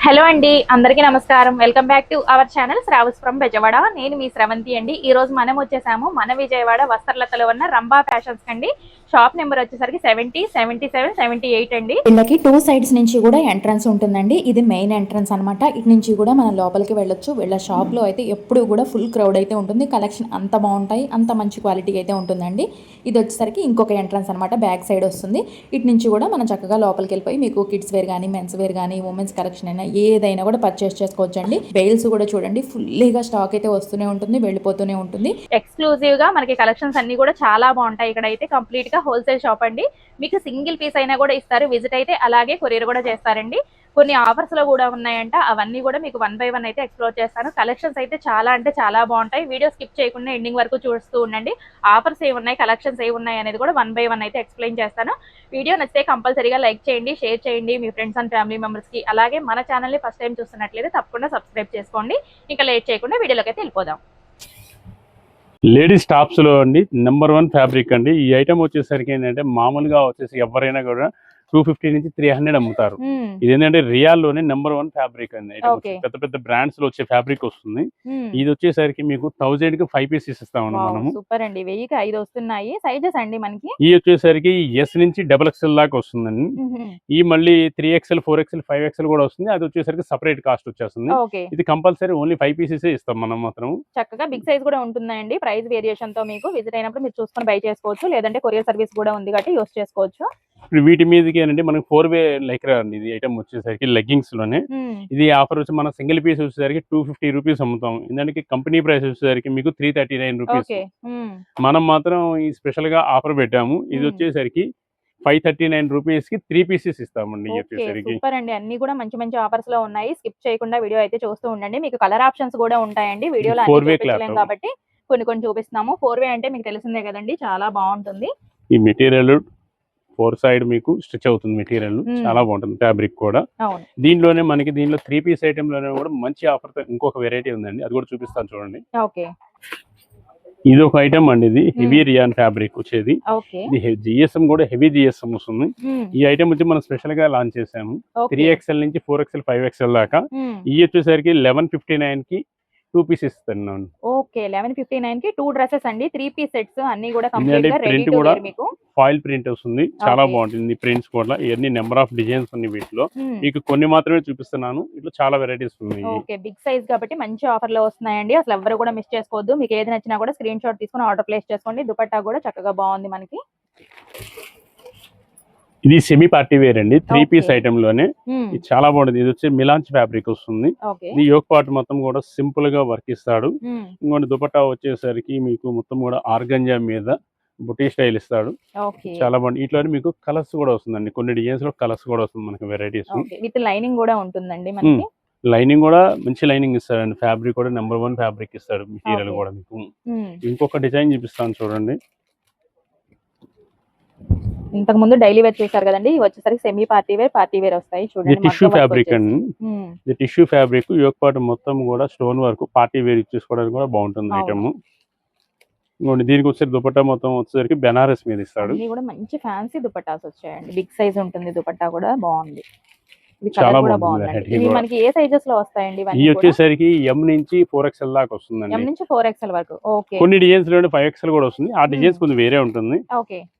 Hello అండి, అందరికీ నమస్కారం. Welcome back to our channel Shravas from Bezawada. నేను మీ స్రవంతి అండి. ఈ రోజు మనం వచ్చేసాము మన విజయవాడ వస్త్రలతలో ఉన్న రంభా ఫ్యాషన్స్ కండి. షాప్ నెంబర్ వచ్చేసరికి 70, 77, 78 అండి. వీళ్ళకి 2 సైడ్స్ నుంచి కూడా ఎంట్రన్స్ ఉంటుందండి. ఇది మెయిన్ ఎంట్రన్స్ అనమాట. ఇటు నుంచి కూడా మనం లోపలికి వెళ్ళొచ్చు. వీళ్ళ షాప్ లో అయితే ఎప్పుడు కూడా ఫుల్ క్రౌడ్ అయితే ఉంటుంది. కలెక్షన్ అంత బాగుంటాయి, అంత మంచి క్వాలిటీ అయితే ఉంటుందండి. ఇది వచ్చేసరికి ఇంకొక ఎంట్రన్స్ అనమాట, బ్యాక్ సైడ్ వస్తుంది. ఇటు నుంచి కూడా మనం చక్కగా లోపలికి వెళ్ళిపోయి మీకు కిడ్స్ వేర్ కానీ, మెన్స్ వేర్ కానీ, ఉమెన్స్ కలెక్షన్ అయినా ఏదైనా కూడా పర్చేస్ చేసుకోవచ్చు అండి. బెయిల్స్ కూడా చూడండి, ఫుల్లీగా స్టాక్ అయితే వస్తూనే ఉంటుంది, వెళ్ళిపోతూనే ఉంటుంది. ఎక్స్క్లూజివ్ గా మనకి కలెక్షన్స్ అన్ని కూడా చాలా బాగుంటాయి. ఇక్కడ అయితే కంప్లీట్ గా హోల్సేల్ షాప్ అండి. మీకు సింగిల్ పీస్ అయినా కూడా ఇస్తారు, విజిట్ అయితే అలాగే కొరియర్ కూడా చేస్తారండి. కొన్ని ఆఫర్స్ లో కూడా ఉన్నాయంట, అవన్నీ కూడా మీకు 1 by 1 అయితే ఎక్స్ప్లోర్ చేస్తాను. కలెక్షన్స్ అయితే చాలా అంటే చాలా బాగుంటాయి. వీడియో స్కిప్ చేయకుండా ఎండింగ్ వరకు చూస్తూ ఉండండి. ఆఫర్స్ ఏ ఉన్నాయి, కలెక్షన్స్ ఏ ఉన్నాయి అనేది కూడా 1 by 1 అయితే ఎక్స్ప్లెయిన్ చేస్తాను. వీడియో నచ్చితే కంపల్సరీగా లైక్ చేయండి, షేర్ చేయండి మీ ఫ్రెండ్స్ అండ్ ఫ్యామిలీ మెంబర్స్ కి. అలాగే మన ఛానల్ ని ఫస్ట్ టైం చూస్తున్నట్లయితే తప్పకుండా సబ్స్క్రైబ్ చేసుకోండి. ఇంకా లేట్ చేయకుండా వీడియోలోకి అయితే వెళ్ళిపోదాం. లేడీస్ టాప్స్ లో అండి నెంబర్ 1 ఫ్యాబ్రిక్ అండి. ఈ ఐటమ్ వచ్చేసరికి ఏంటంటే మామూలుగా వచ్చేసి ఎవరైనా కూడా 250 నుంచి 300 అమ్ముతారు. ఇది ఏంటంటే రియాల్లోనే నెంబర్ 1 ఫ్యాబ్రిక్ అండి. పెద్ద పెద్ద బ్రాండ్స్ లో వచ్చే ఫ్యాబ్రిక్ వస్తుంది. ఇది వచ్చేసరికి మీకు 1000 కి 5 పీసెస్ ఇస్తామండి మనము. సూపర్ అండి. 1000కి 5 వస్తున్నాయి. సైజెస్ అండి మనకి ఈ వచ్చేసరికి ఎస్ నుంచి XXL దాకా వస్తుందండి. ఈ మళ్ళీ 3XL, 4XL, 5XL కూడా వస్తుంది. అది వచ్చేసరికి సపరేట్ కాస్ట్ వచ్చేస్తుంది. ఇది కంపల్సరీ ఓన్లీ 5 పీసెస్ ఇస్తాం మనం మాత్రం. చక్కగా బిగ్ సైజ్ కూడా ఉంటుందండి. ప్రైస్ వేరియేషన్ తో మీకు విజిట్ అయినప్పుడు మీరు చూసుకొని బై చేసుకోవచ్చు, లేదంటే కొరియర్ సర్వీస్ కూడా ఉంది కాబట్టి యూస్ చేసుకోవచ్చు. ఇప్పుడు వీటి మీదకి ఏంటంటే మనకి 4-way లైక్రా అండి. ఇది ఐటమ్ వచ్చేసరికి లెగ్గింగ్స్ లోనే. ఇది ఆఫర్ వచ్చి మన సింగిల్ పీస్ వచ్చేసరికి 250 రూపీస్ అమ్ముతాం. ఎందుకంటే కంపెనీ ప్రైస్ వచ్చేసరికి మీకు 339 రూపీస్. మనం మాత్రం ఈ స్పెషల్ గా ఆఫర్ పెట్టాము. ఇది వచ్చేసరికి 539 రూపీస్ కి 3 పీసెస్ ఇస్తామండి. సూపర్ అండి. అన్ని కూడా మంచి మంచి ఆఫర్స్ లో ఉన్నాయి. స్కిప్ చేయకుండా వీడియో అయితే చూస్తూ ఉండండి. మీకు కలర్ ఆప్షన్స్ కూడా ఉంటాయండి. వీడియోలో అన్ని చూపించలేం కాబట్టి కొన్ని చూపిస్తున్నాము. 4-way అంటే మీకు తెలిసిందే కదండి, చాలా బాగుంటుంది. ఈ మెటీరియల్ 4 సైడ్ మీకు స్టిచ్ అవుతుంది. మెటీరియల్ చాలా బాగుంటుంది. ఫ్యాబ్రిక్ కూడా దీనిలోనే మనకి 3 పీస్ ఐటమ్ లోనే కూడా మంచి ఆఫర్ తో ఇంకొక వెరైటీ ఉందండి, అది కూడా చూపిస్తాను చూడండి. ఇది ఒక ఐటమ్ అండి. ఇది హెవీ రియాన్ ఫ్యాబ్రిక్ వచ్చేది. ఇది జిఎస్ఎం కూడా హెవీ జిఎస్ఎం వస్తుంది. ఈ ఐటమ్ వచ్చి మనం స్పెషల్ గా లాంచ్ చేసాము. 3XL నుంచి 4XL, 5XL దాకా. ఈ వచ్చేసరికి 1159 కి 2 పీసెస్ ఇస్తున్నాను. 1159 కి 2 డ్రెస్సెస్ అండి. 3 పీస్ సెట్స్ అన్ని కూడా కంప్లీట్ గా రెడీ టు వేర్. మీకు ఫాయిల్ ప్రింట్ వస్తుంది, చాలా బాగుంటుంది. ప్రింట్స్ కూడా ఇవన్నీ నెంబర్ ఆఫ్ డిజైన్స్ ఉన్నాయి వీటిలో. మీకు కొన్ని మాత్రమే చూపిస్తున్నాను, ఇట్లా చాలా వెరైటీస్ ఉన్నాయి. బిగ్ సైజ్ కాబట్టి మంచి ఆఫర్ లో వస్తున్నాయండి. అసలు ఎవరు కూడా మిస్ చేసుకోవద్దు. మీకు ఏది నచ్చినా కూడా స్క్రీన్ షాట్ తీసుకుని ఆర్డర్ ప్లేస్ చేసుకోండి. దుపట్టా కూడా చక్కగా బాగుంది మనకి. ఇది సెమీ పార్టీ వేర్ అండి. 3 పీస్ ఐటమ్ లోనే ఇది చాలా బాగుంటుంది. ఇది వచ్చి మిలాంచ్ ఫ్యాబ్రిక్ వస్తుంది. ఇది యోక్ పార్ట్ మొత్తం కూడా సింపుల్ గా వర్క్ ఇస్తాడు. ఇంకోటి దుపట్టా వచ్చేసరికి మీకు మొత్తం కూడా ఆర్గంజా మీద బుటీ స్టైల్ ఇస్తాడు. చాలా బాగుంది. ఇట్లా మీకు కలర్స్ కూడా వస్తుందండి. కొన్ని డిజైన్స్ లో కలర్స్ కూడా వస్తుంది మనకి వెరైటీస్. విత్ లైనింగ్ కూడా ఉంటుందండి మనకి. లైనింగ్ కూడా మంచి లైనింగ్ ఇస్తాడండి. ఫ్యాబ్రిక్ కూడా నెంబర్ 1 ఫ్యాబ్రిక్ ఇస్తాడు. మెటీరియల్ కూడా మీకు ఇంకొక డిజైన్ చూపిస్తాను చూడండి. ఇంతకు ముందు డైలీ వేర్ చేశారు కదండి, వచ్చేసరికి సెమీ పార్టీ వేర్ వస్తాయి చూడండి. టిష్యూ ఫ్యాబ్రిక్ అండి. ఇది టిష్యూ ఫ్యాబ్రిక్ యోక్ పార్ట్ మొత్తం కూడా స్టోన్ వర్క్, పార్టీ వేర్ చేసుకోవడానికి కూడా బాగుంటుంది ఐటమ్. దీనికి వచ్చే దుపట్టా మొత్తం వచ్చేసరికి బెనారస్ మీద ఇస్తాడు. ఇది కూడా మంచి ఫ్యాన్సీ దుపట్టాస్ వచ్చాయండి. బిగ్ సైజ్ ఉంటుంది, దుపట్టా కూడా బాగుంది. చాలా బాగుంది. ఇవి మనకి ఏ సైజెస్ లో వస్తాయండి? ఇవి వచ్చేసరికి M నుంచి 4XL దాకా వస్తుందండి. M నుంచి 4XL వరకు. కొన్ని డిజైన్స్ లో 5XL కూడా వస్తుంది. ఆ డిజైన్స్ కొంచెం వేరే ఉంటుంది.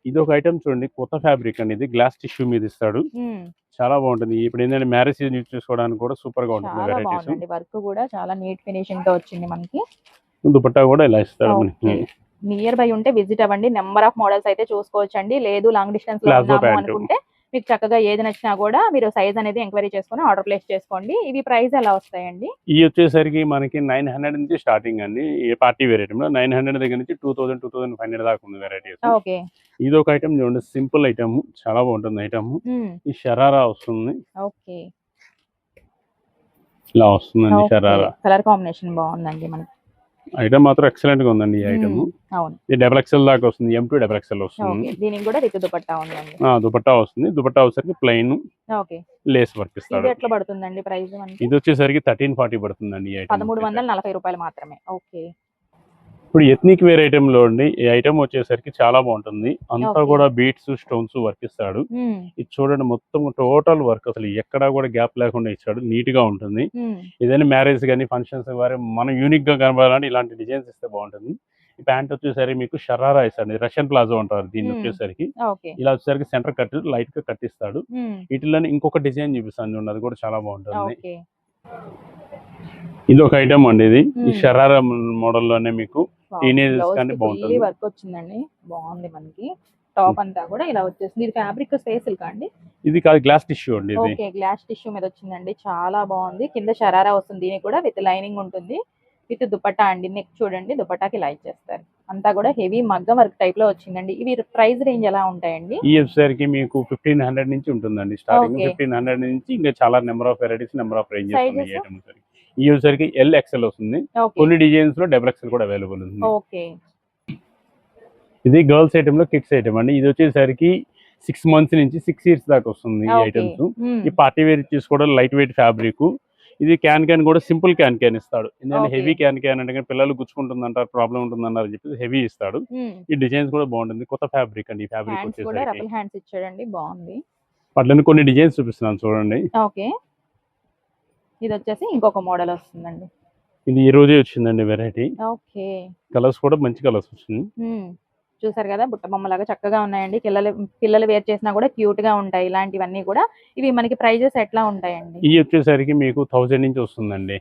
ఇది ఒక ఐటమ్ చూడండి, కొత్త ఫ్యాబ్రిక్ అండి. ఇది గ్లాస్ టిష్యూ మీద ఇస్తాడు, చాలా బాగుంటుంది. ఇప్పుడు ఏంటంటే మ్యారేజ్ సీజన్ యూజ్ చేసుకోవడానికి కూడా సూపర్ గా ఉంటుంది. వెరైటీస్ వర్క్ కూడా చాలా నీట్ ఫినిషింగ్ తో వచ్చింది మనకి. దుపట్టా కూడా ఇలా ఇస్తాడు మనకి. నియర్ బై ఉంటే విజిట్ అవ్వండి. నెంబర్ ఆఫ్ మోడల్స్ అయితే చూసుకోవచ్చండి. లేదు లాంగ్ డిస్టెన్స్ లో ఉన్నాము అనుకుంటే మీకు చక్కగా ఏది నచ్చినా కూడా మీరు సైజ్ అనేది ఎంక్వైరీ చేసుకుని ఆర్డర్ ప్లేస్ చేసుకోండి. ఇవి ప్రైస్ ఎలా వస్తాయండి? ఈ వచ్చేసరికి మనకి 900 నుంచి స్టార్టింగ్ అండి. ఏ పార్టీ వేర్ ఐటమ్ లో 900 దగ్గర నుంచి 2000, 2500 దాకా ఉంది వెరైటీస్. ఇది ఒక ఐటమ్ చూడండి, సింపుల్ ఐటమ్, చాలా బాగుంటుంది ఐటమ్. ఈ షరారా వస్తుంది, ఇలా వస్తుందండి షరారా. కలర్ కాంబినేషన్ బాగుందండి మనకి. ఐటమ్ మాత్రం ఎక్సలెంట్ గా ఉందండి. ఈ ఐటమ్ ఇది XXL దాకా వస్తుంది. M to XXL వస్తుంది. దీనికి కూడా రిత్ దుపట్టా ఉందండి. దుపట్టా వస్తుంది. దుపట్టా వచ్చేసరికి ప్లెయిన్ లేస్ వర్క్ ఇస్తాడు. ఇది ఎట్లా పడుతుందండి ప్రైస్? ఇది వచ్చేసరికి 1340 పడుతుందండి. ఈ ఐటమ్ 1340 రూపాయలు మాత్రమే. ఇప్పుడు ఎథ్నిక్ వేర్ ఐటమ్ లో అండి ఈ ఐటమ్ వచ్చేసరికి చాలా బాగుంటుంది. అంతా Okay. కూడా బీట్స్ స్టోన్స్ వర్క్ ఇస్తాడు. ఇది చూడండి మొత్తం టోటల్ వర్క్ అసలు ఎక్కడా కూడా గ్యాప్ లేకుండా ఇచ్చాడు. నీట్ గా ఉంటుంది. ఏదైనా మ్యారేజ్ కానీ ఫంక్షన్స్ వారి మనం యూనిక్ గా కనబడాలంటే ఇలాంటి డిజైన్స్ ఇస్తే బాగుంటుంది. ఈ ప్యాంట్ వచ్చేసరికి మీకు షరారా ఇస్తాడు. రష్యన్ ప్లాజో అంటారు దీన్ని వచ్చేసరికి. ఓకే. ఇలా వచ్చేసరికి సెంటర్ కట్ లైట్ గా కట్టిస్తాడు. వీటిలోనే ఇంకొక డిజైన్ చూపిస్తాను చూడండి, అది కూడా చాలా బాగుంటుంది. ఓకే. ఇది ఒక ఐటమ్ అండి. ఇది ఈ షరారా మోడల్ లోనే మీకు టీనేజర్స్ కానీ బాగుంటుంది. వర్క్ వచ్చిందండి, బాగుంది. మనకి టాప్ అంతా కూడా ఇలా వచ్చేసింది. ఇది ఫ్యాబ్రిక్ స్పేస్ అండి. ఇది కాదు, గ్లాస్ టిష్యూ అండి. ఇది ఓకే, గ్లాస్ టిష్యూ మీద వచ్చిందండి, చాలా బాగుంది. కింద షరారా వస్తుంది, దీనికి కూడా విత్ లైనింగ్ ఉంటుంది. విత్ దుపట్టా అండి. నెక్ చూడండి, దుపట్టాకి ఇలా ఇచ్చేస్తారు. అంతా కూడా హెవీ మగ్గ వర్క్ టైప్ లో వచ్చిందండి. ఇవి ప్రైస్ రేంజ్ ఎలా ఉంటాయండి? ఈ వచ్చేసరికి మీకు 1500 నుంచి ఉంటుందండి. స్టార్టింగ్ 1500 నుంచి ఇంకా చాలా number of varieties, number of ranges ఉన్నాయి ఈ ఐటమ్ సరికి. ఈ వచ్చేసరికి ఎల్ ఎక్స్ఎల్ వస్తుంది. కొన్ని డిజైన్స్ లో డబుల్ ఎక్స్ఎల్ కూడా అవైలబుల్ ఉంది. ఓకే. ఇది గర్ల్స్ ఐటమ్ లో కిడ్స్ ఐటమ్ అండి. ఇది వచ్చేసరికి 6 months నుంచి 6 years దాకా వస్తుంది ఈ ఐటమ్స్. ఈ పార్టీ వేర్ తీసుకోవడం లైట్ వెయిట్ ఫ్యాబ్రిక్. ఇది క్యాన్ కూడా సింపుల్ క్యాన్ ఇస్తాడు. ఎందుకంటే హెవీ క్యాన్ అంటే పిల్లలు గుచ్చుకుంటుందంటారు, ప్రాబ్లం ఉంటుందన్నారు చెప్పి హెవీ ఇస్తాడు. ఈ డిజైన్స్ కూడా బాగుంటుంది. కొత్త ఫ్యాబ్రిక్ అండి. ఈ ఫ్యాబ్రిక్ వచ్చేసరికి హ్యాండ్స్ ఇచ్చాడండి, బాగుంది. అట్లనే కొన్ని డిజైన్స్ చూపిస్తున్నాను చూడండి. ఓకే. ఇది వచ్చేసి ఇంకొక మోడల్ వస్తుందండి. ఇది ఈ రోజే వచ్చిందండి వెరైటీ. ఓకే. కలర్స్ కూడా మంచి కలర్స్ వచ్చింది. చూసారు కదా, బుట్ట బొమ్మలాగా చక్కగా ఉన్నాయండి. పిల్లలు వేర్ చేసినా కూడా క్యూట్ గా ఉంటాయి ఇలాంటివన్నీ కూడా. ఇవి మనకి ప్రైజెస్ ఎట్లా ఉంటాయండి? ఈ వచ్చేసరికి మీకు 1000 నుంచి వస్తుందండి.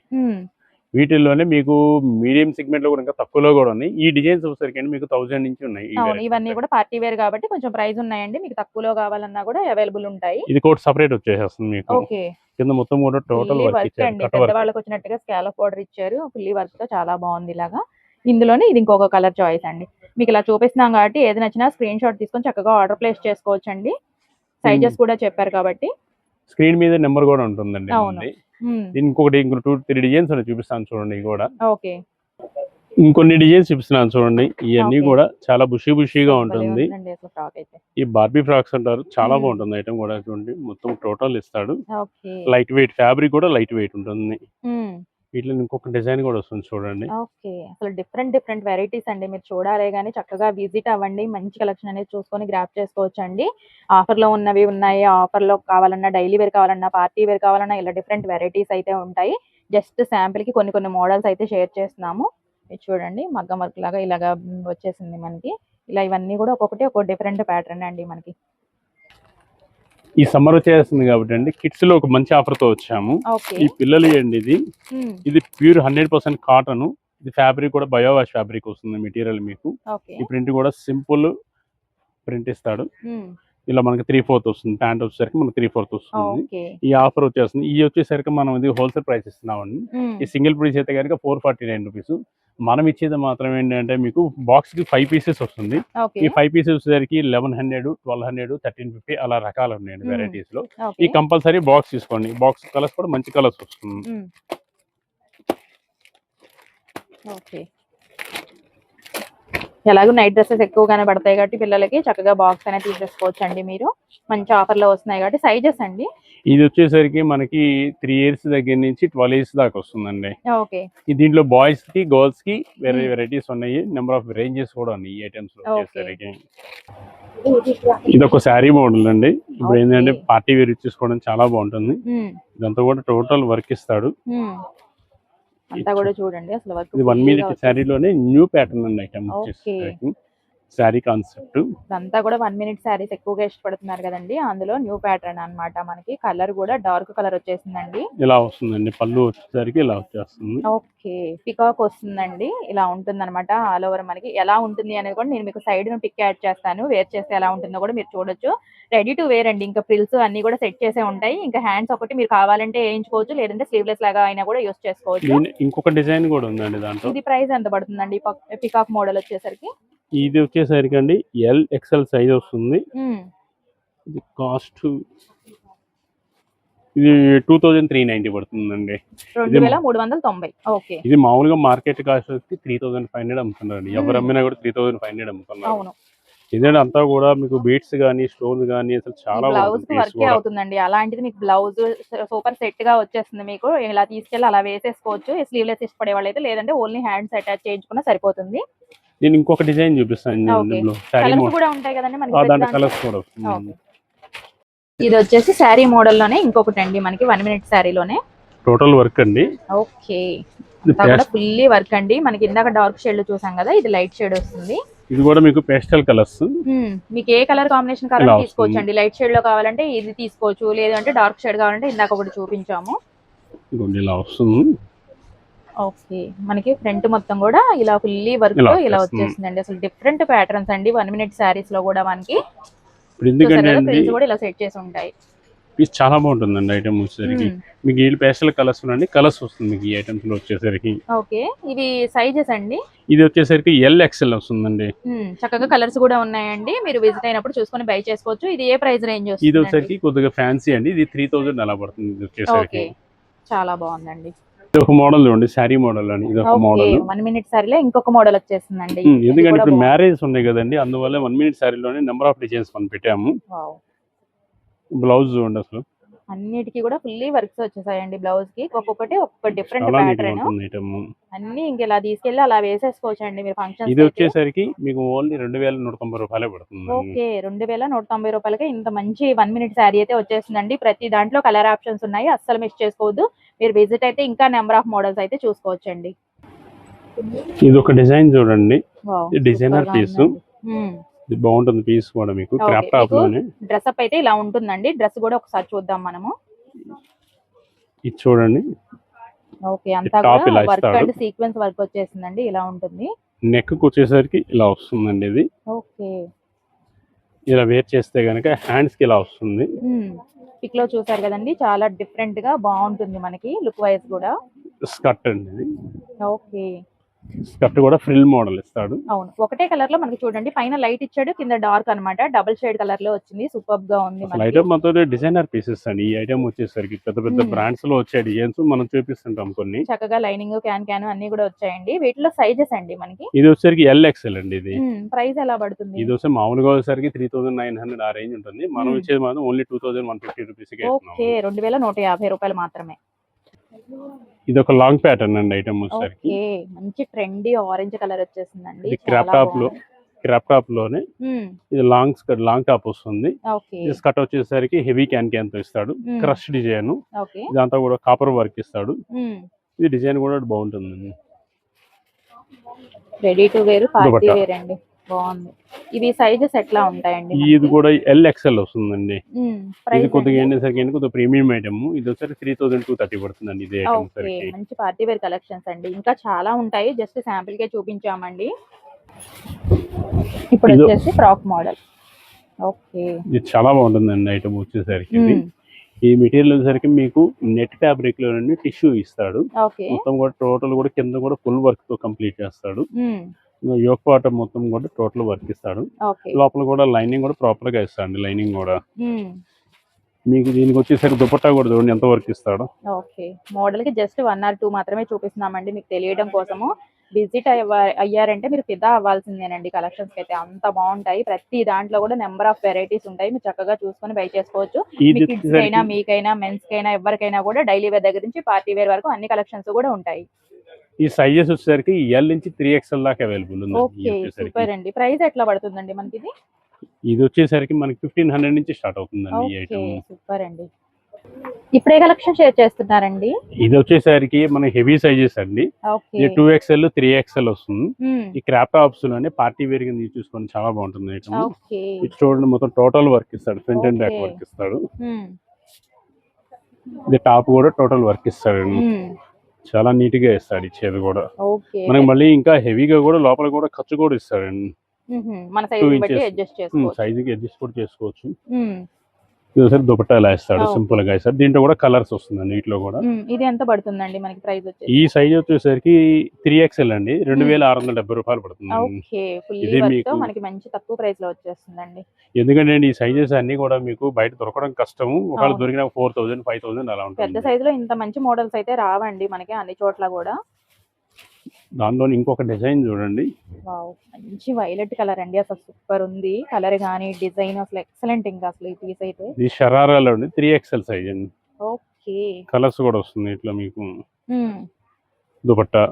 వీటిల్లోనే మీకు మీడియం సెగ్మెంట్ లో కూడా ఇంకా తక్కువలో కూడా ఉన్నాయి. ఈ డిజైన్స్ వచ్చేసరికి మీకు 1000 నుంచి ఉన్నాయి. ఇవన్నీ కూడా పార్టీ వేర్ కాబట్టి కొంచెం ప్రైస్ ఉన్నాయండి. మీకు తక్కువలో కావాలన్నా కూడా అవైలబుల్ ఉంటాయి. ఇది కూడా సెపరేట్ వచ్చేస్తుంది మీకు. ఓకే. కింద మొత్తం కూడా టోటల్ వర్క్ ఇచ్చారు. పెద్దవాళ్ళకి వచ్చినట్టుగా స్కాలప్ బోర్డర్ ఇచ్చారు. ఫుల్లీ వర్క్ తో చాలా బాగుంది. ఇలాగా ఇందులోనే ఇది ఇంకొక కలర్ చాయిస్ అండి. మీకు ఇలా చూపిస్తున్నాం కాబట్టి ఏది నచ్చినా స్క్రీన్ షాట్ తీసుకొని చక్కగా ఆర్డర్ ప్లేస్ చేసుకోవచ్చు అండి. సైజెస్ కూడా చెప్పారు కాబట్టి స్క్రీన్ మీద నెంబర్ కూడా ఉంటుందండి. ఇంకొకటి 2-3 డిజైన్స్ చూపిస్తాను చూడండి. కూడా ఓకే. ఇంకొన్ని డిజైన్స్ చూపిస్తున్నాను చూడండి. ఇవన్నీ కూడా చాలా బుషీగా ఉంటుంది. ఈ బార్బీ ఫ్రాక్స్ అంటారు, చాలా బాగుంటుంది ఐటమ్ కూడా. చూడండి మొత్తం టోటల్ ఇస్తాడు. లైట్ వెయిట్ ఫ్యాబ్రిక్ కూడా లైట్ వెయిట్ ఉంటుంది. వీటిలో ఇంకొక డిజైన్ కూడా వస్తుంది చూడండి. ఓకే. అసలు డిఫరెంట్ వెరైటీస్ అండి. మీరు చూడాలి కానీ చక్కగా విజిట్ అవ్వండి. మంచి కలెక్షన్ అనేది చూసుకొని గ్రాప్ చేసుకోవచ్చు అండి. ఆఫర్ లో ఉన్నవి ఉన్నాయి. ఆఫర్ లో కావాలన్నా, డైలీ వేర్ కావాలన్నా, పార్టీ వేర్ కావాలన్నా ఇలా డిఫరెంట్ వెరైటీస్ అయితే ఉంటాయి. జస్ట్ శాంపిల్ కి కొన్ని మోడల్స్ అయితే షేర్ చేస్తున్నాము. ఇది చూడండి, మగ్గం వర్క్ లాగా ఇలాగా వచ్చేసింది మనకి. ఇలా ఇవన్నీ కూడా ఒక్కొక్కటి ఒక్కొక్క డిఫరెంట్ ప్యాటర్న్ అండి మనకి. ఈ సమ్మర్ వచ్చేస్తుంది కాబట్టి అండి కిడ్స్ లో ఒక మంచి ఆఫర్ తో వచ్చాము. ఈ పిల్లలు అండి, ఇది ప్యూర్ 100% కాటన్. ఇది ఫ్యాబ్రిక్ కూడా బయోవాష్ ఫ్యాబ్రిక్ వస్తుంది మెటీరియల్ మీకు. ఈ ప్రింట్ కూడా సింపుల్ ప్రింట్ ఇస్తాడు. ఇలా మనకి 3/4 వస్తుంది. ప్యాంట్ వచ్చేసరికి మనకి 3/4 వస్తుంది. ఈ ఆఫర్ వచ్చేస్తుంది. ఈ వచ్చేసరికి మనం ఇది హోల్సేల్ ప్రైస్ ఇస్తున్నామండి. ఈ సింగిల్ పీస్ అయితే కనుక 449 రూపీస్. మనం ఇచ్చేది మాత్రం ఏంటంటే మీకు బాక్స్ కి 5 pieces వస్తుంది. ఈ 5 pieces వచ్చేసరికి 1100, 1200, 1350 అలా రకాలు ఉన్నాయండి వెరైటీస్ లో. ఈ కంపల్సరీ బాక్స్ తీసుకోండి. బాక్స్ కలర్స్ కూడా మంచి కలర్స్ వస్తుంది. ఎలాగో నైట్ డ్రెస్సెస్ ఎక్కువగానే పడతాయి కాబట్టి పిల్లలకి చక్కగా బాక్స్ అనేది తీసేసుకోవచ్చు అండి. మీరు మంచి ఆఫర్ లో వస్తున్నాయి కాబట్టి. సైజెస్ అండి, ఇది వచ్చేసరికి మనకి 3 years దగ్గర నుంచి 12 years దాకా వస్తుందండి. ఓకే. దీంట్లో బాయ్స్ కి, గర్ల్స్ కి వేరే వెరైటీస్ ఉన్నాయి. నెంబర్ ఆఫ్ రేంజెస్ కూడా ఉన్నాయి ఈ ఐటమ్స్ లో వచ్చేసరికి. ఇది ఒక శారీ మోడల్ అండి. ఇప్పుడు ఏంటంటే పార్టీ వేర్ తీసుకోవడం చాలా బాగుంటుంది. ఇదంతా కూడా టోటల్ వర్క్ ఇస్తాడు. అంతా కూడా చూడండి అసలు వర్క్. ఇది 1 minute శారీలోనే న్యూ ప్యాటర్న్ అండి ఐటమ్ వచ్చేసరికి. శారీ కాన్సెప్ట్ ఇదంతా కూడా 1 minute శారీస్ ఎక్కువగా ఇష్టపడుతున్నారు కదండి. అందులో న్యూ ప్యాటర్న్ అన్నమాట. మనకి కలర్ కూడా డార్క్ కలర్ వచ్చేసిందండి. ఇలా వస్తుందండి. పళ్ళు వచ్చేసరికి ఇలా వచ్చేస్తుంది. ఓకే. పికాక్ వస్తుందండి. ఇలా ఉంటుంది అనమాట. ఆల్ ఓవర్ మనకి ఎలా ఉంటుంది అనేది కూడా నేను మీకు సైడ్ పిక్ యాడ్ చేస్తాను. వేర్ చేస్తే ఎలా ఉంటుందో కూడా మీరు చూడొచ్చు. రెడీ టు వేర్ అండి. ఇంకా ఫ్రిల్స్ అన్ని కూడా సెట్ చేసే ఉంటాయి. ఇంకా హ్యాండ్స్ ఒకటి మీరు కావాలంటే వేయించుకోవచ్చు, లేదంటే స్లీవ్లెస్ లాగా అయినా కూడా యూస్ చేసుకోవచ్చు. ఇంకొక డిజైన్ కూడా ఉందండి దాంట్లో. ఇది ప్రైస్ ఎంత పడుతుందండి? పికాక్ మోడల్ వచ్చేసరికి ఇది వచ్చేసరికి అండి LXL సైజ్ వస్తుంది. ఇది కాస్ట్ ఇది 2390 పడుతుందండి. 2390. ఓకే. ఇది మామూలుగా మార్కెట్ కాస్ట్ వచ్చి 3500 అమ్ముతున్నారండి. ఎవరు అమ్మినా కూడా 3500 అమ్ముతున్నారు. ఇదండి అంతా కూడా మీకు బీట్స్ గానీ స్టోన్స్ గానీ అసలు చాలా బ్లౌజ్ బాగుంటుంది వర్కే piece కూడా. అవుతుందండి. అలాంటిది మీకు బ్లౌజ్ సూపర్ సెట్ గా వచ్చేస్తుంది మీకు. ఇలా తీసుకెళ్ళి అలా వేసేసుకోవచ్చు. స్లీవ్లెస్ ఇష్టపడే వాళ్ళైతే, లేదంటే ఓన్లీ హ్యాండ్స్ అటాచ్ చేయించుకున్నా సరిపోతుంది. నేను ఇంకొక డిజైన్ చూపిస్తాను ఓకే. ఇందులో శారీ కలర్స్ మోడల్ కూడా ఉంటాయి కదండి మనకి ప్రతి దాంట్లో దాంట్లో. కలర్స్ కూడా వస్తుంది. ఓకే. ఇది వచ్చేసి శారీ మోడల్ లోనే ఇంకొకటి అండి మనకి 1 మినిట్ శారీలోనే. టోటల్ వర్క్ అండి. ఓకే. అంతా కూడా ఫుల్లీ వర్క్ అండి. మనకి ఇందాక డార్క్ షేడ్ లో చూసాం కదా, ఇది లైట్ షేడ్ వస్తుంది. ఇది కూడా మీకు పేస్టల్ కలర్స్. మీకు ఏ కలర్ కాంబినేషన్ కావాలంటే తీసుకోవచ్చు అండి. లైట్ షేడ్ లో కావాలంటే ఇది తీసుకోవచ్చు, లేదంటే డార్క్ షేడ్ కావాలంటే ఇందాక ఒకటి చూపించాము. ఇలా వస్తుంది. ఓకే. మనకి ఫ్రంట్ మొత్తం కూడా ఇలా ఫుల్లీ వర్క్ ఇలా వచ్చేస్తుందండి. అసలు డిఫరెంట్ ప్యాటర్న్స్ అండి 1 మినిట్ శారీస్ లో కూడా మనకి. ఇప్పుడు ఎందుకంటే ప్రింట్స్ కూడా ఇలా సెట్ చేసి ఉంటాయి. పీస్ చాలా బాగుంటుందండి ఐటమ్ వచ్చేసరికి. మీకు ఈ పేస్టల్ కలర్స్ ఉన్నాయండి, కలర్స్ వస్తుంది మీకు ఈ ఐటమ్స్ లో వచ్చేసరికి. ఓకే. ఇవి సైజెస్ అండి. ఇది వచ్చేసరికి LXL వస్తుందండి. చక్కగా కలర్స్ కూడా ఉన్నాయండి. మీరు విజిట్ అయినప్పుడు చూసుకొని బై చేసుకోవచ్చు. ఇది ఏ ప్రైస్ రేంజ్ వస్తుంది? ఇది వచ్చేసరికి కొద్దిగా ఫ్యాన్సీ అండి. ఇది 3000 అలా పడుతుంది ఇది వచ్చేసరికి. చాలా బాగుందండి. ఇది ఒక మోడల్ చూడండి, శారీ మోడల్ అని. ఇది ఒక మోడల్ 1 మినిట్ శారీలో ఇంకొక మోడల్ వచ్చేస్తుందండి. ఎందుకంటే ఇప్పుడు మ్యారేజ్ ఉన్నాయి కదండి, అందువల్ల 1 మినిట్ శారీలోనే నెంబర్ ఆఫ్ డిజైన్స్ మనం పెట్టాము. బ్లౌజ్ చూడండి అసలు అన్నిటికీ కూడా ఫుల్లీ వర్క్స్ వచ్చేసాయండి. బ్లౌజ్ కి ఒక్కొక్కటి ఒక్కొక్క డిఫరెంట్ ప్యాటర్న్. అన్ని ఇంక ఇలా తీసుకెళ్లి అలా వేసేసుకోవచ్చు అండి మీరు ఫంక్షన్. ఇది వచ్చేసరికి మీకు ఓన్లీ 2190 రూపాయలే పడుతుంది. ఓకే. 2190 రూపాయలకే ఇంత మంచి 1 మినిట్ శారీ అయితే వచ్చేసిందండి. ప్రతి దాంట్లో కలర్ ఆప్షన్స్ ఉన్నాయి, అస్సలు మిస్ చేసుకోవద్దు. మీరు విజిట్ అయితే ఇంకా నెంబర్ ఆఫ్ మోడల్స్ అయితే చూసుకోవచ్చు అండి. ఇది ఒక డిజైన్ చూడండి, డిజైనర్ పీస్. ఇది బాగుంటుంది పీస్ కూడా మీకు క్రాప్ టాప్ లోనే. డ్రెస్ అప్ అయితే ఇలా ఉంటుందండి. డ్రెస్ కూడా ఒకసారి చూద్దాం మనము. ఇది చూడండి. ఓకే. అంతా కూడా వర్క్ అండ్ సీక్వెన్స్ వర్క్ వచ్చేసిందండి. ఇలా ఉంటుంది. నెక్ కు వచ్చేసరికి ఇలా వస్తుందండి ఇది. ఓకే. ఇలా వేర్ చేస్తే గనక హ్యాండ్స్ కి ఇలా వస్తుంది. పిక్ లో చూసారు కదండి, చాలా డిఫరెంట్ గా బాగుంటుంది మనకి లుక్ వైజ్ కూడా. స్కర్ట్ అండి ఇది. ఓకే. స్కర్ట్ కూడా ఫ్రిల్ మోడల్ ఇస్తాడు. అవును, ఒకటే కలర్ లో మనకి చూడండి, పైన లైట్ ఇచ్చాడు, కింద డార్క్ అన్నమాట. డబుల్ షేడ్ కలర్ లో వచ్చింది. సూపర్ గా ఉంది. ఐటమ్ మొత్తం డిజైనర్ పీసెస్ అండి. ఈ ఐటమ్ వచ్చేసరికి పెద్ద పెద్ద బ్రాండ్స్ లో వచ్చే డిజైన్స్ మనం చూపిస్తుంటాం కొన్ని. చక్కగా లైనింగ్ క్యాన్ అన్ని కూడా వచ్చాయండి. వీటిలో సైజెస్ అండి మనకి. ఇది వచ్చేసరికి LXL అండి. ఇది ప్రైస్ ఎలా పడుతుంది? ఇది వచ్చే మామూలుగా వచ్చేసరికి 3900 ఆ రేంజ్ ఉంటుంది. మనం ఇచ్చేది మాత్రం ఓన్లీ 2150 రూపీస్ కి. ఓకే. 2150 రూపాయలు మాత్రమే. ఇది ఒక లాంగ్ ప్యాటర్న్ అండి ఐటమ్ వచ్చేసరికి. మంచి ట్రెండీ ఆరెంజ్ కలర్ వచ్చేసిందండి. క్రాప్ టాప్ లోనే ఇది లాంగ్ టాప్ వస్తుంది. ఇది స్కర్ట్ వచ్చేసరికి హెవీ క్యాన్ తో ఇస్తాడు. క్రష్ డిజైన్, ఇదంతా కూడా కాపర్ వర్క్ ఇస్తాడు. ఇది డిజైన్ కూడా బాగుంటుంది. Ready to wear party wear అండి. బాగుంది. ఇవి సైజెస్ ఎట్లా ఉంటాయండి? ఇది కూడా LXL వస్తుందండి. ఇది కొద్దిగా ఏంటంటే కొద్దిగా ప్రీమియం ఐటమ్. ఇది వచ్చేసరికి 3230 పడుతుందండి. ఇది ఐటమ్ సరికి మంచి పార్టీ వేర్ కలెక్షన్స్ అండి. ఇంకా చాలా ఉంటాయి, జస్ట్ శాంపిల్ కే చూపించామండి. ఇప్పుడు వచ్చేసి ఫ్రాక్ మోడల్. ఓకే. ఇది చాలా బాగుంటుందండి ఐటమ్ వచ్చేసరికి. ఈ మెటీరియల్ వచ్చేసరికి మీకు నెట్ ఫ్యాబ్రిక్ లో టిష్యూ ఇస్తాడు. మొత్తం కూడా టోటల్ కూడా కింద కూడా ఫుల్ వర్క్ తో కంప్లీట్ చేస్తాడు. యోక్ పార్ట్ మొత్తం కూడా టోటల్ వర్క్ ఇస్తాడు. లోపల కూడా లైనింగ్ కూడా ప్రాపర్ గా ఇస్తాడు. లైనింగ్ కూడా మీకు దీనికి వచ్చేసరికి దుపట్టా కూడా చూడండి ఎంత వర్క్ ఇస్తాడు. ఓకే. మోడల్ కి జస్ట్ 1 or 2 మాత్రమే చూపిస్తున్నామండి మీకు తెలియడం కోసము. విజిట్ అయ్యారంటే మీరు ఫిదా అవ్వాల్సిందేనండి. కలెక్షన్స్ అయితే అంత బాగుంటాయి. ప్రతి దాంట్లో కూడా నెంబర్ ఆఫ్ వెరైటీస్ ఉంటాయి. మీరు చక్కగా చూసుకొని బై చేసుకోవచ్చు. కిడ్స్ కైనా, మీకైనా, మెన్స్ కైనా, ఎవరికైనా కూడా డైలీ వేర్ దగ్గర నుంచి పార్టీ వేర్ వరకు అన్ని కలెక్షన్స్ కూడా ఉంటాయి. ఈ సైజెస్ వచ్చేసరికి L నుంచి 3XL దాకా అవైలబుల్ ఉంది. ఓకే. సూపర్ అండి. ప్రైస్ ఎట్లా పడుతుందండి మనకి ఇది? ఇది వచ్చేసరికి మనకి 1500 నుంచి స్టార్ట్ అవుతుందండి ఈ ఐటమ్. సూపర్ అండి. ఇప్పుడే కలెక్షన్ షేర్ చేస్తున్నారండి. ఇది వచ్చేసరికి మన హెవీ సైజెస్ అండి. ఇది 2XL 3XL వస్తుంది. ఈ క్రాప్ టాప్స్ లోనే పార్టీ వేర్ కింద చూసుకొని చాలా బాగుంటుంది ఐటమ్. ఇది చూడండి మొత్తం టోటల్ వర్క్ ఇస్తాడు. ఫ్రంట్ అండ్ బ్యాక్ వర్క్ ఇస్తాడు. ఇది టాప్ కూడా టోటల్ వర్క్ ఇస్తాడు. చాలా నీట్ గా ఇస్తాడు ఇచ్చేది కూడా. మనకి మళ్ళీ ఇంకా హెవీగా కూడా లోపల కూడా ఖర్చు కూడా ఇస్తాడండి. మన సైజ్ బట్టి అడ్జస్ట్ చేసుకోవచ్చు. సైజ్ కి అడ్జస్ట్ కూడా చేసుకోవచ్చు. ఇది దుపట్టా ఇలా ఇస్తాడు, సింపుల్ గా ఇస్తాడు. దీంట్లో కూడా కలర్స్ వస్తుందండి వీటిలో కూడా. ఇది ఎంత పడుతుందండి మనకి ప్రైస్ వచ్చేసి? ఈ సైజ్ వచ్చేసరికి 3XL అండి. 2670 రూపాయలు పడుతుంది. ఇది మీకు మనకి మంచి తక్కువ ప్రైస్ లో వచ్చేస్తుందండి. ఎందుకంటే ఈ సైజెస్ అన్ని కూడా మీకు బయట దొరకడం కష్టము. ఒకవేళ దొరికిన 4000 5000 అలా ఉంటుంది. పెద్ద సైజ్ లో ఇంత మంచి మోడల్స్ అయితే రావండి మనకి అన్ని చోట్ల కూడా. దానిలో ఇంకొక డిజైన్ చూడండి. వావ్, మంచి వైలెట్ కలర్ అండి, అసలు సూపర్ ఉంది కలర్ గానీ డిజైన్, అసలు ఎక్సలెంట్. ఇంకా అసలు ఈ పీస్ అయితే ఇది షరారాలో అండి, 3XL సైజ్ అండి. ఓకే. కలర్స్ కూడా వస్తుంది ఇట్లా మీకు. దుపట్టా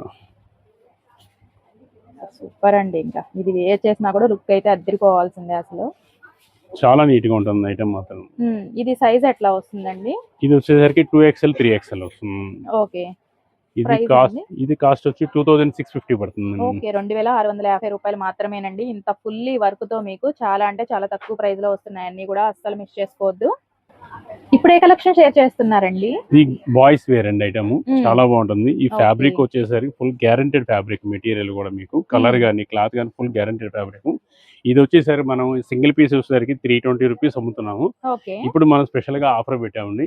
సూపర్ అండి. ఇంకా ఇది వేర్ చేసినా కూడా లుక్ అయితే అద్దరిపోవాల్సిందే అసలు. చాలా నీట్ గా ఉంటుంది ఐటమ్ మాత్రం. ఇది సైజ్ ఎట్లా వస్తుందండి? ఇది వచ్చేసరికి 2XL 3XL వస్తుంది. ఓకే. ఇది కాస్ట్ వచ్చి 2650 పడుతుంది. ఓకే, 2650 రూపాయలు మాత్రమేనండి. ఇంత ఫుల్లీ వర్క్ తో మీకు చాలా అంటే చాలా తక్కువ ప్రైస్ లో వస్తున్నాయి అన్ని కూడా, అస్సలు మిస్ చేసుకోవద్దు. ఇప్పుడు ఏ కలెక్షన్ షేర్ చేస్తున్నారండి? ఇది బాయ్స్ వేర్ అండి ఐటమ్, చాలా బాగుంటుంది. ఈ ఫ్యాబ్రిక్ వచ్చేసరికి ఫుల్ గ్యారంటెడ్ ఫ్యాబ్రిక్, మెటీరియల్ కూడా మీకు కలర్ గానీ క్లాత్ గానీ ఫుల్ గ్యారంటెడ్ ఫ్యాబ్రిక్. ఇది వచ్చేసరికి మనం సింగిల్ పీస్ వచ్చేసరికి 320 రూపీస్ అమ్ముతున్నాము. ఇప్పుడు మనం స్పెషల్ గా ఆఫర్ పెట్టామండి.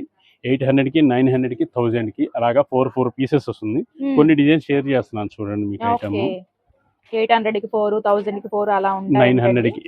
800 కి 900 కి 1000 కి అలాగా 4 పీసెస్ వస్తుంది. కొన్ని డిజైన్ షేర్ చేస్తున్నాను చూడండి మీకు ఐటమ్. 800 కి 4, 1000 కి 4 అలా ఉంటాయి.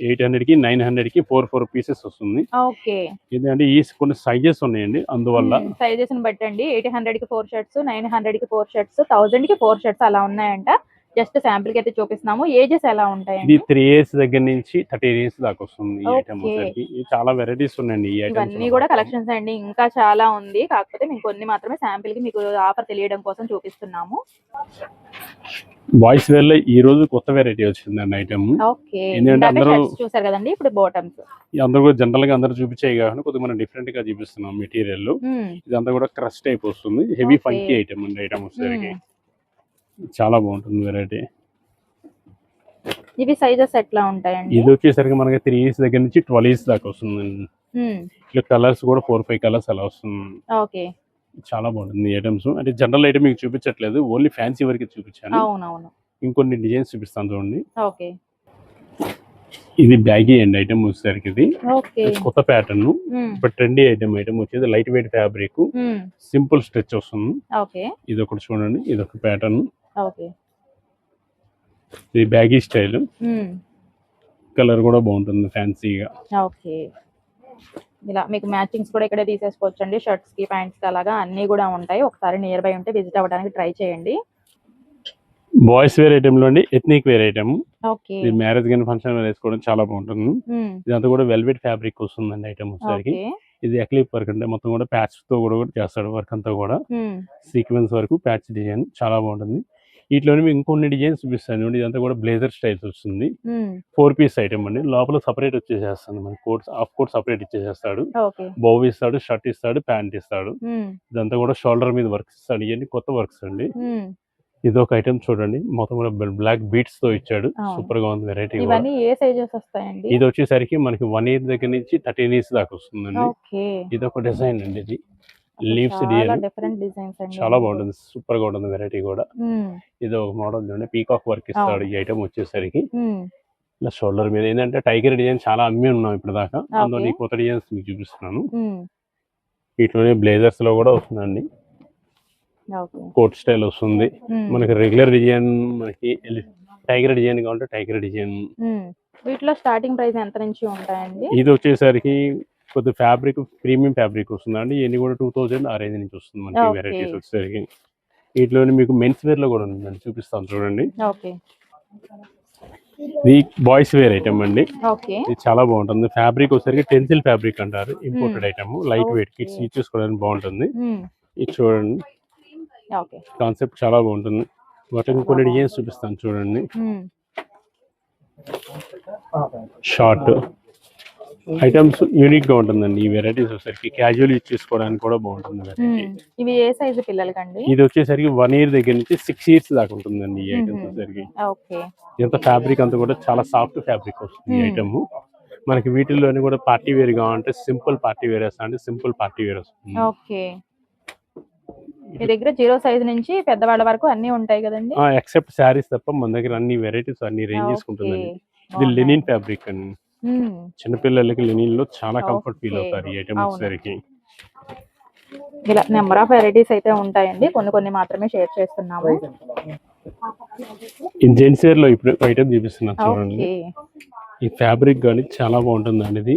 800 కి 900 కి 4 పీసెస్ వస్తుంది. ఓకే. ఎందుకంటే ఈ కొన్ని సైజెస్ ఉన్నాయండి, అందువల్ల సైజెస్ ని బట్టండి 800 కి 4 షర్ట్స్, 900 కి 4 షర్ట్స్, 1000 కి 4 షర్ట్స్ అలా ఉన్నాయంట. జస్ట్ శాంపిల్ కి అయితే చూపిస్తున్నాము. ఏజెస్ ఎలా ఉంటాయండి? ఇది 3 ఇయర్స్ దగ్గర నుంచి 30 ఇయర్స్ దాకా వస్తుంది ఈ ఐటమ్ వచ్చేసరికి. చాలా వెరైటీస్ ఉన్నాయండి ఈ ఐటమ్స్. ఇవన్నీ కూడా కలెక్షన్స్ అండి, ఇంకా చాలా ఉంది. కాకపోతే మేము కొన్ని మాత్రమే శాంపిల్ కి మీకు ఆఫర్ తెలియడం కోసం చూపిస్తున్నాము. బాయ్స్ వేర్ లో ఈ రోజు కొత్త వెరైటీ వచ్చిందండి ఐటమ్. ఓకే. అందరూ చూసారు కదండి, ఇప్పుడు బాటమ్స్. అందరూ కూడా జనరల్ గా అందరూ చూపించాయి కాకుండా కొద్దిగా మనం డిఫరెంట్ గా చూపిస్తున్నాం మెటీరియల్. ఇదంతా కూడా క్రష్ టైప్ వస్తుంది. హెవీ ఫంకీ ఐటమ్ అండి ఐటమ్ వచ్చేసరికి. చాలా బాగుంటుంది వెరైటీ. ఇవి సైజెస్ ఎట్లా ఉంటాయండి? ఇది వచ్చేసరికి మనకి 3 ఇయర్స్ దగ్గర నుంచి 12 ఇయర్స్ దాకా వస్తుంది. ఇట్లా కలర్స్ కూడా 4-5 కలర్స్ అలా వస్తుంది. ఓకే. చాలా బాగుంటుంది ఐటమ్స్. అంటే జనరల్ ఐటమ్ మీకు చూపించట్లేదు, ఓన్లీ ఫ్యాన్సీ వరకు చూపించాను. అవునవును. ఇంకొన్ని డిజైన్స్ చూపిస్తాను చూడండి. ఓకే. ఇది బ్యాగీ అండి ఐటమ్ వచ్చేసరికి. ఇది ఓకే, కొత్త ప్యాటర్న్, ఇప్పుడు ట్రెండీ ఐటమ్ వచ్చేది light weight fabric, simple stretch వస్తుంది. ఓకే. ఇది ఒకటి చూడండి, ఇది ఒక ప్యాటర్న్. ఓకే. ఇది బ్యాగీ స్టైల్, కలర్ కూడా బాగుంటుంది ఫ్యాన్సీగా. ఓకే. ఇలా మీకు మ్యాచింగ్స్ కూడా ఇక్కడే తీసేసుకోవచ్చు అండి, షర్ట్స్ కి ప్యాంట్స్ కి అలాగా అన్ని కూడా ఉంటాయి. ఒకసారి నియర్ బై ఉంటే విజిట్ అవ్వడానికి ట్రై చేయండి. బాయ్స్ వేర్ ఐటమ్ లో అండి ఎథ్నిక్ వేర్ ఐటమ్. ఓకే. ఇది మ్యారేజ్ కానీ ఫంక్షన్ వేసుకోవడం చాలా బాగుంటుంది. ఇదంతా కూడా వెల్వెట్ ఫ్యాబ్రిక్ వస్తుందండి ఐటమ్ వచ్చేసరికి. ఇది ఎక్లిప్ వర్క్ అంటే మొత్తం కూడా ప్యాచ్ తో కూడా చేస్తాడు వర్క్ అంతా కూడా. సీక్వెన్స్ వరకు ప్యాచ్ డిజైన్ చాలా బాగుంటుంది. వీటిలోనే మీకు ఇంకొన్ని డిజైన్స్ చూపిస్తాను. ఇదంతా కూడా బ్లేజర్ స్టైల్స్ వస్తుంది. 4 పీస్ ఐటమ్ అండి. లోపల సపరేట్ వచ్చేసేస్తాను, మన కోట్స్ హాఫ్ కోట్ సపరేట్ ఇచ్చేసేస్తాడు. బౌ ఇస్తాడు, షర్ట్ ఇస్తాడు, ప్యాంట్ ఇస్తాడు. ఇదంతా కూడా షోల్డర్ మీద వర్క్స్ ఇస్తాడు. ఇవన్నీ కొత్త వర్క్స్ అండి. ఇది ఒక ఐటమ్ చూడండి, మొత్తం కూడా బ్లాక్ బీట్స్ తో ఇచ్చాడు. సూపర్ గా ఉంది వెరైటీ. ఇవన్నీ ఏ సైజెస్ వస్తాయండి? ఇది వచ్చేసరికి మనకి 1 ఇయర్ దగ్గర నుంచి 13 ఇయర్స్ దాకా వస్తుందండి. ఇది ఒక డిజైన్ అండి. ఇది లీవ్స్ చాలా బాగుంటుంది, సూపర్ గా ఉంటుంది వెరైటీ కూడా. ఇది ఒక మోడల్ చూడండి, పీకాక్ వర్క్ ఇస్తాడు ఈ ఐటమ్ వచ్చేసరికి. ఇలా షోల్డర్ మీద ఏంటంటే టైగర్ డిజైన్ చాలా అమ్మి ఉన్నాం ఇప్పుడు దాకా, అందులో కొత్త డిజైన్స్ మీకు చూపిస్తున్నాను. వీటిలోనే బ్లేజర్స్ లో కూడా వస్తుందండి, కోట్ స్టైల్ వస్తుంది. మనకి రెగ్యులర్ డిజైన్, మనకి టైగర్ డిజైన్ కావాలంటే టైగర్ డిజైన్. వీటిలో స్టార్టింగ్ ప్రైస్ ఎంత నుంచి ఉంటాయండి? ఇది వచ్చేసరికి కొద్ది ఫ్యాబ్రిక్ ప్రీమియం ఫ్యాబ్రిక్ వస్తుందండి. ఇవన్నీ కూడా 2000 ఆ రేంజ్ నుంచి వస్తుంది మనకి వెరైటీస్ వచ్చేసరికి. వీటిలోనే మీకు మెన్స్ వేర్ లో కూడా ఉందండి, చూపిస్తాను చూడండి. ఇది బాయ్స్ వేర్ ఐటమ్ అండి. ఇది చాలా బాగుంటుంది. ఫ్యాబ్రిక్ వచ్చేసరికి టెన్సిల్ ఫ్యాబ్రిక్ అంటారు, imported item, light weight, kids use చేసుకోవడానికి బాగుంటుంది. ఇది చూడండి, కాన్సెప్ట్ చాలా బాగుంటుంది. వాటిని కొన్ని డిజైన్స్ చూపిస్తాను చూడండి. షార్ట్ ఐటమ్స్ యూనిక్ గా ఉంటుందండి ఈ వెరైటీస్ వచ్చేసరికి. క్యాజువల్ యూజ్ చేసుకోవడానికి కూడా బాగుంటుంది వెరైటీ. ఇవి ఏ సైజ్ పిల్లలకండి? ఇది వచ్చేసరికి 1 ఇయర్ దగ్గర నుంచి 6 ఇయర్స్ దాకా ఉంటుందండి ఈ ఐటమ్స్ వచ్చేసరికి. ఎంత ఫ్యాబ్రిక్ అంతా కూడా చాలా సాఫ్ట్ ఫ్యాబ్రిక్ వస్తుంది ఈ ఐటమ్. మనకి వీటిల్లోని కూడా పార్టీ వేర్ కావాలంటే సింపుల్ పార్టీ వేర్ వేస్తా అంటే సింపుల్ పార్టీ వేర్ వస్తుంది. మీ దగ్గర 0 సైజ్ నుంచి పెద్దవాళ్ళ వరకు అన్ని ఉంటాయి కదండి? ఎక్సెప్ట్ శారీస్ తప్ప మన దగ్గర అన్ని వెరైటీస్, అన్ని రేంజెస్ ఉంటుందండి. ఇది లెనిన్ ఫ్యాబ్రిక్ అండి. చిన్నపిల్లలకి లెనిన్ లో చాలా కంఫర్ట్ ఫీల్ అవుతారు ఈ ఐటమ్ వచ్చేసరికి. ఇలా నెంబర్ ఆఫ్ వెరైటీస్ అయితే ఉంటాయండి, కొన్ని మాత్రమే షేర్ చేస్తున్నాము. జెంట్స్ వేర్ లో ఇప్పుడు ఐటమ్ చూపిస్తున్నాను చూడండి. ఈ ఫ్యాబ్రిక్ కానీ చాలా బాగుంటుందండి.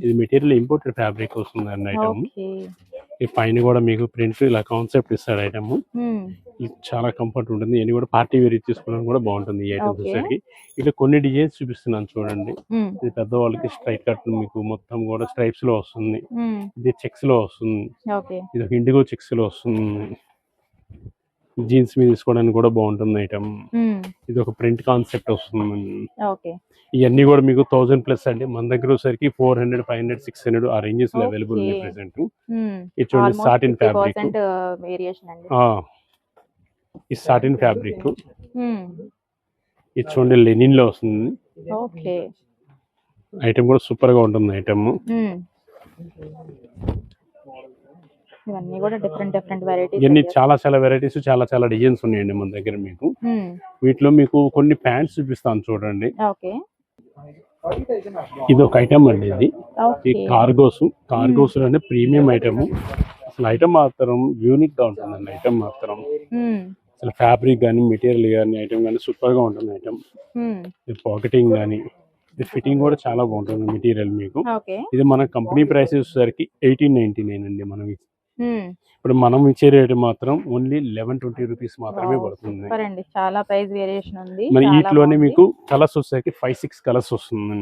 ఇది మెటీరియల్ ఇంపోర్టెడ్ ఫ్యాబ్రిక్ వస్తుందండి ఐటమ్. ఓకే. ఈ పైన కూడా మీకు ప్రింట్ ఇలా కాన్సెప్ట్ ఇస్తాడు ఐటమ్. ఇది చాలా కంఫర్ట్ ఉంటుంది. ఇది కూడా పార్టీ వేర్ తీసుకోవడానికి కూడా బాగుంటుంది ఈ ఐటమ్స్ వచ్చేసరికి. ఇట్లా కొన్ని డిజైన్స్ చూపిస్తున్నాను చూడండి. ఇది పెద్దవాళ్ళకి స్ట్రైట్ కట్ మీకు మొత్తం కూడా స్ట్రైప్స్ లో వస్తుంది. ఇది చెక్స్ లో వస్తుంది. ఇది ఒక ఇండిగో చెక్స్ లో వస్తుంది. జీన్స్ మీద తీసుకోవడానికి కూడా బాగుంటుంది ఐటమ్. ఇది ఒక ప్రింట్ కాన్సెప్ట్ వస్తుంది. ఇవన్నీ కూడా మీకు 1000+ అండి. మన దగ్గర వచ్చేసరికి 400, 500, 600 ఆ రేంజెస్ లో అవైలబుల్ ఉన్నాయి ప్రెసెంట్. ఇది చూడండి సాటిన్ ఫ్యాబ్రిక్. ఈ సాటిన్ ఫ్యాబ్రిక్. ఇది చూడండి లెనిన్ లో వస్తుంది. ఐటమ్ కూడా సూపర్ గా ఉంటుంది ఐటమ్. ఇవన్నీ కూడా డిఫరెంట్ వెరైటీస్. ఇవన్నీ చాలా వెరైటీస్, చాలా డిజైన్స్ ఉన్నాయండి మన దగ్గర మీకు. వీటిలో మీకు కొన్ని ప్యాంట్స్ చూపిస్తాను చూడండి. ఇది ఒక ఐటమ్ అండి. ఇది ఈ కార్గోస్ అంటే ప్రీమియం ఐటమ్. అసలు ఐటమ్ మాత్రం యూనిక్ గా ఉంటుందండి. ఐటమ్ మాత్రం అసలు ఫ్యాబ్రిక్ కానీ మెటీరియల్ కానీ ఐటమ్ కానీ సూపర్ గా ఉంటుంది ఐటమ్. పాకెటింగ్ కానీ ఫిట్టింగ్ కూడా చాలా బాగుంటుంది మెటీరియల్ మీకు. ఇది మన కంపెనీ ప్రైస్ వచ్చేసరికి 1899 అండి. ఇప్పుడు మనం ఇచ్చే రేటు మాత్రం ఓన్లీ 1120 రూపీస్ మాత్రమే పడుతుంది. చాలా ప్రైస్ వేరియేషన్ ఉంది. మరి వీటిలోనే మీకు కలర్స్ వచ్చేసరికి 5-6 కలర్స్ వస్తుంది.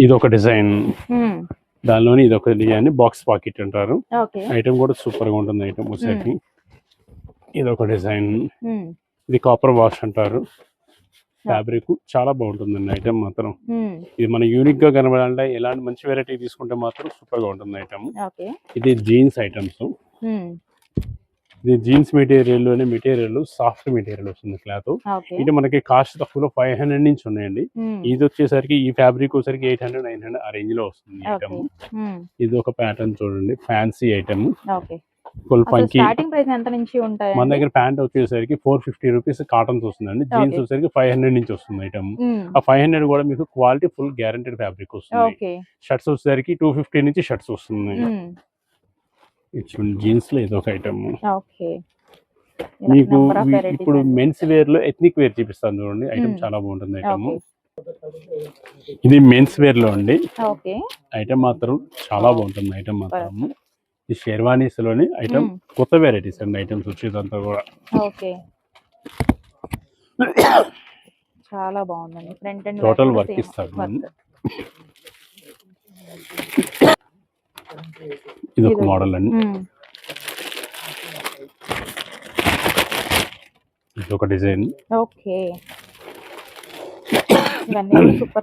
ఇది ఒక డిజైన్. దానిలోని ఇది ఒక డిజైన్ బాక్స్ పాకెట్ అంటారు. ఐటమ్ కూడా సూపర్ గా ఉంటుంది ఐటమ్ వచ్చేసరికి. ఇది ఒక డిజైన్. ఇది కాపర్ వాష్ అంటారు. ఫ్యాబ్రిక్ చాలా బాగుంటుందండి ఐటమ్ మాత్రం. ఇది మన యూనిక్ గా కనబడాలంటే ఎలాంటి మంచి వెరైటీ తీసుకుంటే మాత్రం సూపర్ గా ఉంటుంది ఐటమ్. ఇది జీన్స్ ఐటమ్స్. ఇది జీన్స్ మెటీరియల్ సాఫ్ట్ మెటీరియల్ వస్తుంది క్లాత్. ఇది మనకి కాస్ట్ తక్కువలో 500 నుంచి ఉన్నాయండి. ఇది వచ్చేసరికి ఈ ఫ్యాబ్రిక్ వచ్చేసరికి 800, 900 ఆ రేంజ్ లో వస్తుంది ఐటమ్. ఇది ఒక ప్యాటర్న్ చూడండి, ఫ్యాన్సీ ఐటమ్. Full funky. మన దగ్గర ప్యాంట్ వచ్చేసరికి 450 రూపీస్ కాటన్స్ వస్తుందండి. జీన్స్ వచ్చేసరికి 500 నుంచి వస్తుంది ఐటమ్. ఆ 500 కూడా మీకు క్వాలిటీ ఫుల్ గ్యారంటెడ్ ఫ్యాబ్రిక్ వస్తుంది. షర్ట్స్ వచ్చేసరికి 250 నుంచి షర్ట్స్ వస్తుంది. జీన్స్ లో ఇది ఒక ఐటమ్. మీకు ఇప్పుడు మెన్స్ వేర్ లో ఎథ్నిక్ వేర్ చూపిస్తాను చూడండి. ఐటమ్ చాలా బాగుంటుంది ఐటమ్. ఇది మెన్స్ వేర్ లో అండి. ఐటమ్ మాత్రం చాలా బాగుంటుంది ఐటమ్ మాత్రం. ఈ షెర్వానీస్ లోని ఐటమ్ కొత్త వెరైటీస్ అండి ఐటమ్స్ వచ్చేదంతా కూడా. చాలా బాగుందండి. ఫ్రంట్ అండ్ టోటల్ వర్క్ ఇస్తాడు. ఇది ఒక మోడల్ అండి. ఇది ఒక డిజైన్.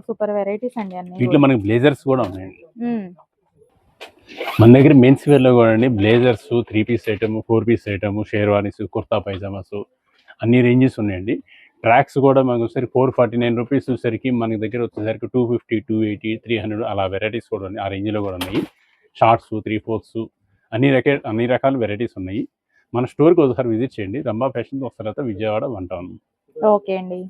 సూపర్ వెరైటీస్ అండి అన్ని. వీటిలో మనకి బ్లేజర్స్ కూడా ఉన్నాయండి. మన దగ్గర మెన్స్ వేర్ లో కూడా అండి blazers 3 piece item, 4 piece item, sherwanis, kurta pyjamas అన్ని రేంజెస్ ఉన్నాయండి. ట్రాక్స్ కూడా మనకు వచ్చేసరికి 449 రూపీస్ వచ్చేసరికి మనకి దగ్గర వచ్చేసరికి 250, 280, 300 అలా వెరైటీస్ కూడా ఉన్నాయి. ఆ రేంజ్ లో కూడా ఉన్నాయి. షార్ట్స్, 3/4 అన్ని రకాల వెరైటీస్ ఉన్నాయి. మన స్టోర్కి ఒకసారి విజిట్ చేయండి. రంభా ఫ్యాషన్ తర్వాత విజయవాడ 1 టౌన్. ఓకే అండి.